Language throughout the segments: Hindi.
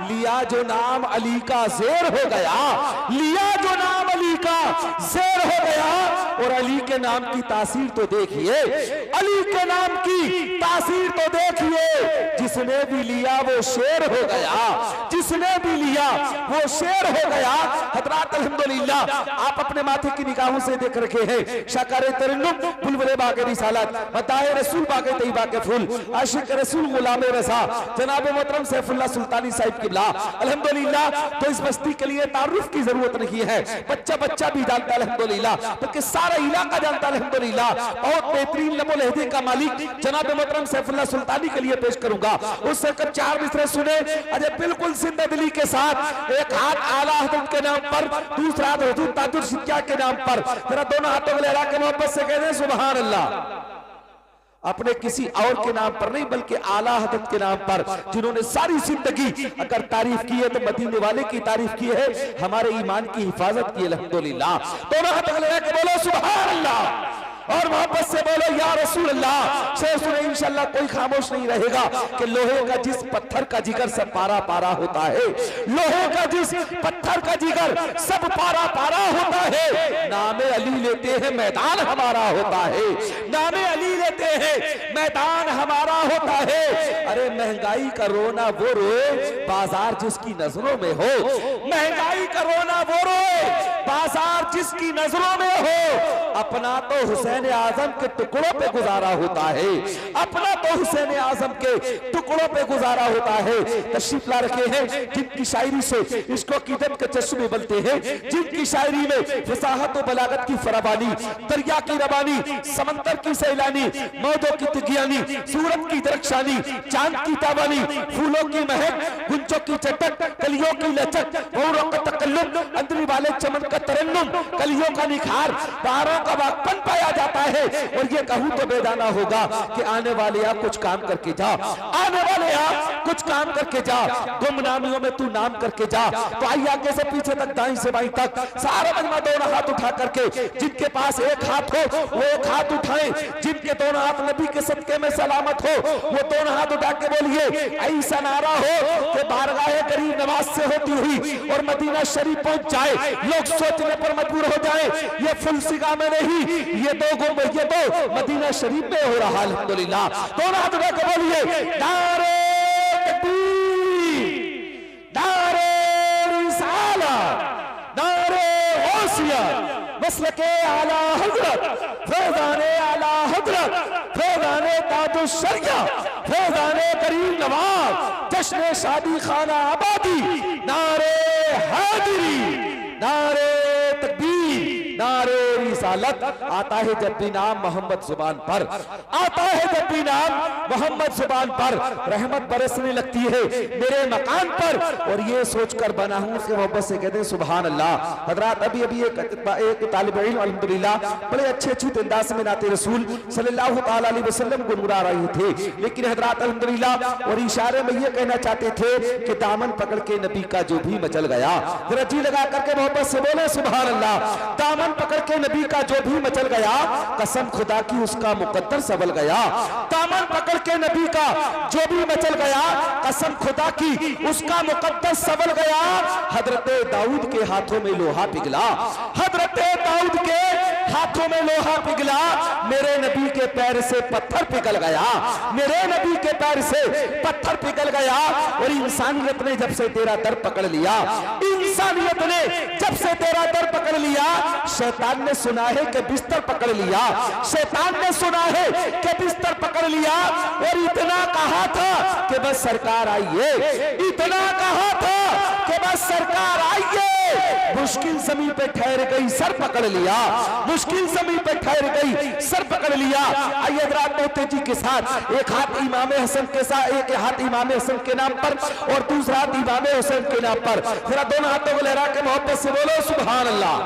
लिया जो नाम अली का ज़ेर हो गया, लिया जो नाम अली का ज़ेर हो गया। और अली के नाम की तासीर तो देखिए, अली के नाम की तासीर तो देखिए, जिसने भी लिया वो शेर हो गया, जिसने भी लिया वो शेर हो गया। हज़रात अल्हम्दुलिल्लाह, आप अपने माथे की निगाहों से देख रखे हैं शाकारे तरन्नुम, बुलबुले बागे रिसालत, मताए रसूल बागे तैयबा के फूल, आशिक रसूल गुलाम रज़ा जनाब मोहतरम सैफुल्लाह सुल्तानी साहिब किबला अल्हम्दुलिल्लाह। तो इस बस्ती के लिए तारुफ की जरूरत नहीं है, बच्चा बच्चा भी जानता है अल्हम्दुलिल्लाह, बल्कि सारा इलाका जानता है अल्हम्दुलिल्लाह। बहुत बेहतरीन लबो लहदे का मालिक जनाब मोहतरम सैफुल्लाह सुल्तानी के लिए पेश करूंगा। उससे कब 4 मिसरे सुने, अजय बिल्कुल जिंदा दिली के साथ। एक हाथ आला हज़रत के नाम पर, दूसरा हाथ हुजूर ताजुर शिक्या के नाम पर। जरा दोनों हाथों को लहरा के मोहब्बत से कह दें सुभान अल्लाह। अपने किसी और के नाम पर नहीं, बल्कि आला हज़रत के नाम पर, जिन्होंने सारी जिंदगी अगर तारीफ की है तो मदीने वाले की तारीफ की है, हमारे ईमान की हिफाजत की अल्हम्दुलिल्लाह। दोनों हाथ लगा के बोलो सुभान अल्लाह और मोहब्बत से बोलो या रसूल अल्लाह। शेर सुने इंशाअल्लाह, कोई खामोश नहीं रहेगा कि लोहे का जिस पत्थर का जिगर सब पारा पारा होता है, लोहे का जिस पत्थर का जिगर सब पारा पारा होता है, नामे अली लेते हैं मैदान हमारा होता है, नामे अली लेते हैं मैदान हमारा होता है। अरे महंगाई का रोना वो रोए बाजार जिसकी नजरों में हो, महंगाई का रोना वो रोए बाजार जिसकी नजरों में हो। अपना तो हुसैन आजम के टुकड़ों पे गुजारा होता है, अपना तो हुसैन आजम के टुकड़ों पे गुजारा होता है। तशरीफ ला रखे हैं जिनकी शायरी से इसको कीदत के चश्मे बनते हैं, जिनकी शायरी में फसाहत और बलागत की फरावानी, दरिया की रवानी, समंदर की सैलानी, मौजों की तिगियानी, सूरत की दरख्शानी, चांद की तावानी, फूलों की महक, गुंजों की चटक, कलियों की लचक, भौरों का तकल्लुम, अंदरी वाले चमन का तरन्नुम, कलियों का निखार, बहारों का वाकपन पाया जाता है। और ये कहूं तो बेदाना होगा कि आने वाले आप कुछ काम करके जा, आने वाले आप कुछ काम करके जा, गुमनामियों में तू नाम करके जा। तो आइए आगे से पीछे तक, दाएं से बाएं तक, सारा मजमा दोनों हाथ उठा करके, जिनके पास एक हाथ हो वो एक हाथ उठाएं, जिनके दोनों हाथ नबी के सदके में सलामत हो वो दोनों हाथ उठा के बोलिए ऐसा नारा हो कि बारगाह करीम नमाज से होती हुई और मदीना शरीफ पहुंच जाए, लोग सोचने पर मजबूर हो जाए ये फुलसिगा में नहीं, ये दो मदीना शरीफ में हो रहा है अल्हम्दुलिल्लाह। दोनों हाथ उठा के बोलिए नारे तकबीर, नारे रिसालत, नारे गौसिया, मसलके आला हजरत, फैज़ाने आला हजरत, फैज़ाने ताजुश शरिया, फैज़ाने करीम नवाज, जश्न शादी खाना आबादी, नारे हाजिरी, नारे तकबीर, नारे रिसालत। आता है जब भी नाम मोहम्मद जुबान पर, आता है जब भी नाम मोहम्मद जुबान पर, रहमत बरसने लगती है मेरे मकान पर। और ये सोचकर बना हूं कि मोहब्बत से कहते हैं सुभान अल्लाह। हजरात अभी अभी एक तालिब इल्म अल्हम्दुलिल्लाह बड़े अच्छे अंदाज में नाते रसूल सल्लल्लाहु ताला अलैहि वसल्लम गुनगुना रहे थे, लेकिन हजरात अल्हम्दुलिल्लाह और इशारे में ये कहना चाहते थे कि दामन पकड़ के नबी का जो भी मचल गया, जरा जी लगा करके मोहब्बत से बोले सुभान अल्लाह। दामन पकड़ के नबी का जो भी मचल गया, कसम खुदा की उसका मुकद्दर सबल गया। दामन पकड़ के नबी का जो भी मचल गया, कसम खुदा की उसका मुकद्दर सबल गया। हजरत दाऊद के हाथों में लोहा पिघला, हजरत दाऊद के हाथों में लोहा पिघला, मेरे नबी के पैर से पत्थर पिघल गया, मेरे नबी के पैर से पत्थर पिघल गया। और इंसानियत ने जब से तेरा दर पकड़ लिया, इंसानियत ने जब से तेरा दर पकड़ लिया, शैतान ने सुना है कि बिस्तर पकड़ लिया, शैतान ने सुना है कि बिस्तर पकड़ लिया। और इतना कहा था कि बस सरकार आइए, इतना कहा था कि बस सरकार आइए। मुश्किल जमीन पे ठहर गई, सर पकड़ लिया, मुश्किल जमीन पे ठहर गई, सर पकड़ लिया। आइए हज़रात बहुत तेजी के साथ, एक हाथ इमाम हसन के साथ, एक हाथ इमाम हसन के नाम पर और दूसरा हाथ इमाम हुसैन के नाम पर, जरा दोनों हाथों को लहरा के मोहब्बत से बोलो सुभान अल्लाह।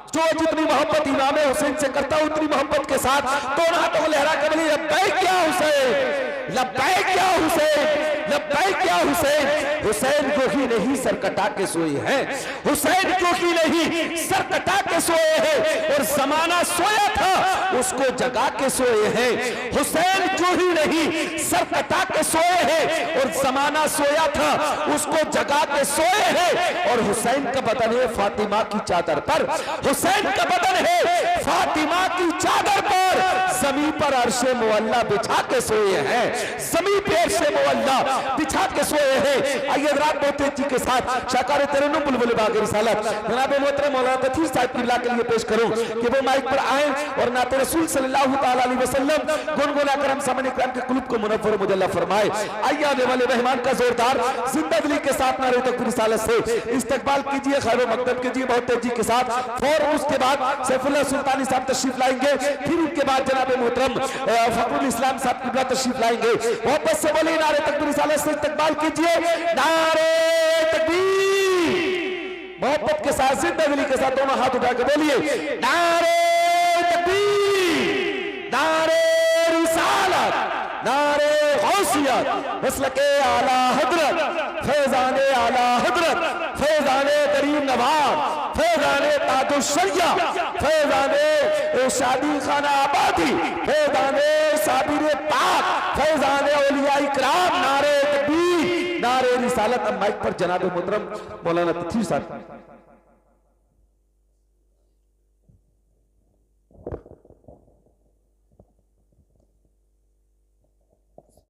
जो जितनी मोहब्बत इमाम हुसैन से करता उतनी मोहब्बत के साथ दोनों हाथों को लहरा के बोलिए लब्बैक या हुसैन, लब्बैक या हुसैन, लब्बैक या हुसैन। हुसैन को ही नहीं सर कटा के सोए हैं, हुसैन को ही नहीं सर कटा के सोए हैं, और जमाना सोया था उसको जगा के सोए हैं। हुसैन जो ही नहीं सर कटा के सोए हैं, और जमाना सोया था उसको जगा के सोए हैं। और हुसैन का बदन है फातिमा की चादर पर, हुसैन का बदन है फातिमा की चादर पर, जमीन पर अर्शे मुअल्ला बिछा के सोए हैं, जमीन पे अर्शे मुअल्ला बिछा के सोए हैं। आइए रात मोहतरम जी के साथ शाकार तरन्नुम बुलबुल बाग़ रिसालत जनाब मोहतरम मौलाना तथीर साहब किबला के लिए पेश करूं कि वो माइक पर आए और नाते रसूल सल्लल्लाहु तआला अलैहि वसल्लम गुनगुना कर हम सामने इकराम के कुलूब को मुनव्वर मुजल्ला फरमाए। आइए आने वाले मेहमान का जोरदार जिंदा दिली के साथ नारे तकबीर रिसालत से इस्तकबाल कीजिए, खैर मकदम कीजिए बहुत तेजी के साथ। फौरन उसके बाद सैफुल्लाह सुल्तानी साहब तशरीफ लाएंगे, फिर उनके बाद जनाब मोहतरम फखरुल इस्लाम साहब किबला तशरीफ लाएंगे। मोहब्बत से बोलिए नारे तकबीर रिसालत से इस्तकबाल कीजिए, नारे तकबीर। मोहब्बत के साथ जिंदा दिली के साथ दोनों हाथ उठा के बोलिए नारे तकबीर, नारे रिसालत, नारे गौसियत, मसलके आला हजरत, फैजाने आला हजरत, फैजाने करीम नवाब, फैजाने ताजुश शरिया, फैजाने शादी खाना आबादी, फैजाने साबिर पाक, फैजाने औलिया इकराम। नारे तकबीर, नारे रिसालत। अब माइक पर जनाब मोहतरम मौलाना तथीर साहब।